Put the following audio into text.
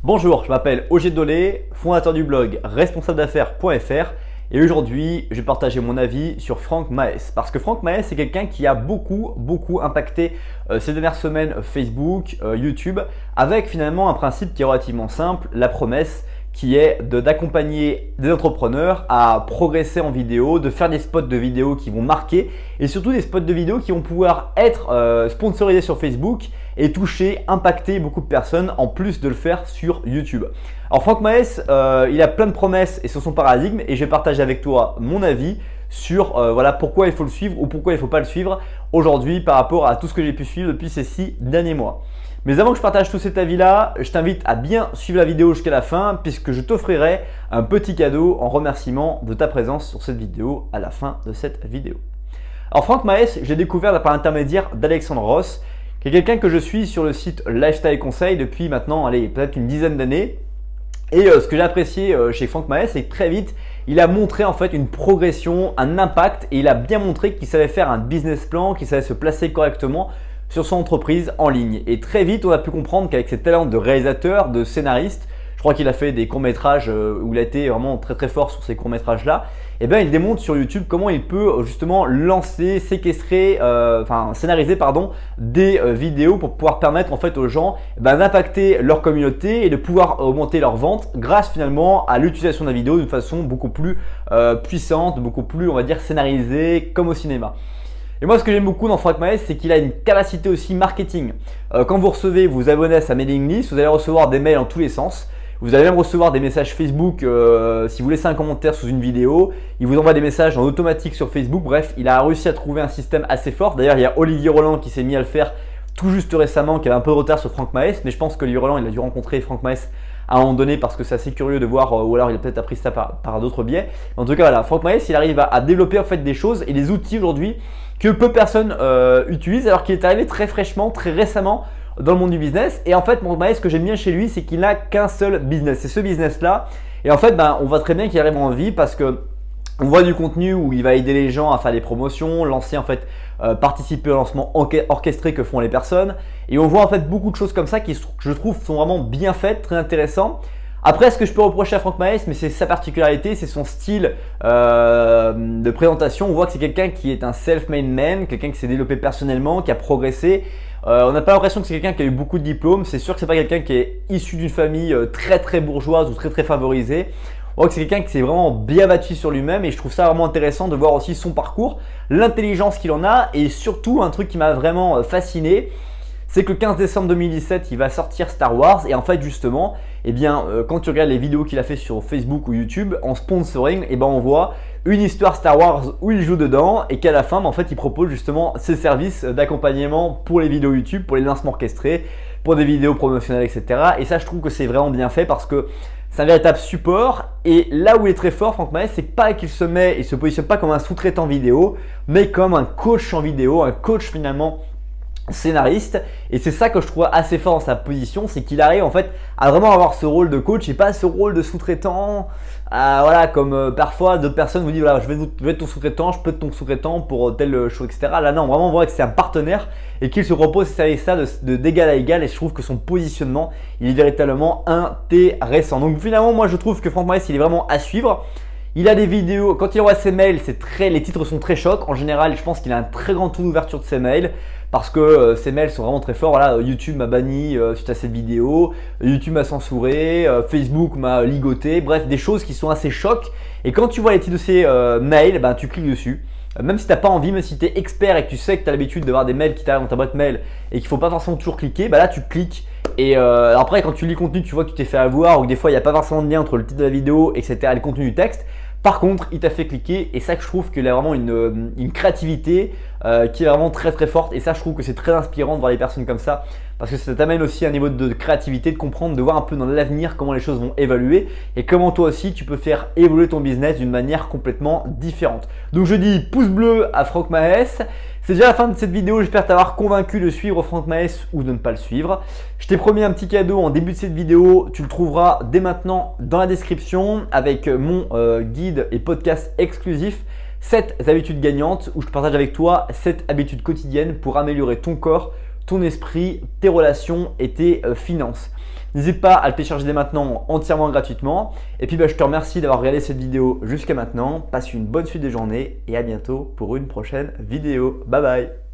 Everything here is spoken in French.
Bonjour, je m'appelle Ogé Dolé, fondateur du blog responsabledaffaires.fr et aujourd'hui, je vais partager mon avis sur Franck Maes. Parce que Franck Maes, c'est quelqu'un qui a beaucoup impacté ces dernières semaines Facebook, YouTube, avec finalement un principe qui est relativement simple, la promesse qui est d'accompagner des entrepreneurs à progresser en vidéo, de faire des spots de vidéo qui vont marquer et surtout des spots de vidéo qui vont pouvoir être sponsorisés sur Facebook et toucher, impacter beaucoup de personnes en plus de le faire sur YouTube. Alors Franck Maes, il a plein de promesses et sur son paradigme et je vais partager avec toi mon avis sur voilà, pourquoi il faut le suivre ou pourquoi il ne faut pas le suivre aujourd'hui par rapport à tout ce que j'ai pu suivre depuis ces 6 derniers mois. Mais avant que je partage tout cet avis-là, je t'invite à bien suivre la vidéo jusqu'à la fin puisque je t'offrirai un petit cadeau en remerciement de ta présence sur cette vidéo à la fin de cette vidéo. Alors Franck Maes, je l'ai découvert par l'intermédiaire d'Alexandre Ross, qui est quelqu'un que je suis sur le site Lifestyle Conseil depuis maintenant, peut-être une dizaine d'années. Et ce que j'ai apprécié chez Franck Maes, c'est que très vite, il a montré en fait une progression, un impact et il a bien montré qu'il savait faire un business plan, qu'il savait se placer correctement sur son entreprise en ligne. Et très vite, on a pu comprendre qu'avec ses talents de réalisateur, de scénariste, je crois qu'il a fait des courts-métrages où il a été vraiment très fort sur ces courts-métrages-là, et bien il démontre sur YouTube comment il peut justement lancer, séquestrer, scénariser des vidéos pour pouvoir permettre en fait aux gens d'impacter leur communauté et de pouvoir augmenter leurs ventes grâce finalement à l'utilisation de la vidéo d'une façon beaucoup plus puissante, beaucoup plus on va dire scénarisée comme au cinéma. Et moi, ce que j'aime beaucoup dans Franck Maes, c'est qu'il a une capacité aussi marketing. Quand vous vous abonnez à sa mailing list, vous allez recevoir des mails en tous les sens. Vous allez même recevoir des messages Facebook si vous laissez un commentaire sous une vidéo. Il vous envoie des messages en automatique sur Facebook. Bref, il a réussi à trouver un système assez fort. D'ailleurs, il y a Olivier Roland qui s'est mis à le faire tout juste récemment, qui avait un peu de retard sur Franck Maes. Mais je pense qu'Olivier Roland, il a dû rencontrer Franck Maes à un moment donné parce que c'est assez curieux de voir ou alors il a peut-être appris ça par d'autres biais. En tout cas, voilà, Franck Maes, il arrive à développer en fait des choses et des outils aujourd'hui que peu de personnes utilisent alors qu'il est arrivé très fraîchement, très récemment dans le monde du business. Et en fait, Franck Maes, ce que j'aime bien chez lui, c'est qu'il n'a qu'un seul business. C'est ce business-là. Et en fait, on voit très bien qu'il arrive en vie parce que on voit du contenu où il va aider les gens à faire des promotions, lancer en fait, participer au lancement orchestré que font les personnes. Et on voit en fait beaucoup de choses comme ça qui, je trouve, sont vraiment bien faites, très intéressants. Après, ce que je peux reprocher à Franck Maes, mais c'est sa particularité, c'est son style de présentation. On voit que c'est quelqu'un qui est un self-made man, quelqu'un qui s'est développé personnellement, qui a progressé. On n'a pas l'impression que c'est quelqu'un qui a eu beaucoup de diplômes. C'est sûr que c'est pas quelqu'un qui est issu d'une famille très bourgeoise ou très favorisée. On voit que c'est quelqu'un qui s'est vraiment bien battu sur lui-même et je trouve ça vraiment intéressant de voir aussi son parcours, l'intelligence qu'il en a et surtout un truc qui m'a vraiment fasciné. C'est que le 15 décembre 2017, il va sortir Star Wars et en fait justement, quand tu regardes les vidéos qu'il a fait sur Facebook ou YouTube en sponsoring, on voit une histoire Star Wars où il joue dedans et qu'à la fin, en fait, il propose justement ses services d'accompagnement pour les vidéos YouTube, pour les lancements orchestrés, pour des vidéos promotionnelles, etc. Et ça, je trouve que c'est vraiment bien fait parce que c'est un véritable support et là où il est très fort, Franck Maes, c'est pas qu'il se positionne pas comme un sous-traitant vidéo, mais comme un coach en vidéo, un coach finalement scénariste et c'est ça que je trouve assez fort dans sa position, c'est qu'il arrive en fait à vraiment avoir ce rôle de coach et pas ce rôle de sous-traitant voilà, comme parfois d'autres personnes vous disent voilà, je vais être ton sous-traitant, je peux être ton sous-traitant pour telle chose, etc. Là non, vraiment on voit que c'est un partenaire et qu'il se repose avec ça d'égal à égal et je trouve que son positionnement il est véritablement intéressant. Donc finalement moi je trouve que Franck Maes il est vraiment à suivre. Il a des vidéos, quand il envoie ses mails, les titres sont très chocs. En général, je pense qu'il a un très grand taux d'ouverture de ses mails parce que ses mails sont vraiment très forts. Voilà, YouTube m'a banni suite à cette vidéo, YouTube m'a censuré, Facebook m'a ligoté. Bref, des choses qui sont assez chocs. Et quand tu vois les titres de ces mails, tu cliques dessus. Même si tu n'as pas envie, même si tu es expert et que tu sais que tu as l'habitude d'avoir des mails qui t'arrivent dans ta boîte mail et qu'il ne faut pas forcément toujours cliquer, là tu cliques. Et après, quand tu lis le contenu, tu vois que tu t'es fait avoir ou que des fois il n'y a pas forcément de lien entre le titre de la vidéo, etc. et le contenu du texte. Par contre, il t'a fait cliquer et ça que je trouve qu'il a vraiment une créativité qui est vraiment très forte et ça je trouve que c'est très inspirant de voir les personnes comme ça parce que ça t'amène aussi à un niveau de créativité, de comprendre, de voir un peu dans l'avenir comment les choses vont évoluer et comment toi aussi tu peux faire évoluer ton business d'une manière complètement différente. Donc je dis pouce bleu à Franck Maes. C'est déjà la fin de cette vidéo, j'espère t'avoir convaincu de suivre Franck Maes ou de ne pas le suivre. Je t'ai promis un petit cadeau en début de cette vidéo, tu le trouveras dès maintenant dans la description avec mon guide et podcast exclusif 7 habitudes gagnantes où je te partage avec toi 7 habitudes quotidiennes pour améliorer ton corps, ton esprit, tes relations et tes finances. N'hésite pas à le télécharger dès maintenant entièrement gratuitement. Et puis je te remercie d'avoir regardé cette vidéo jusqu'à maintenant. Passe une bonne suite de journée et à bientôt pour une prochaine vidéo. Bye bye.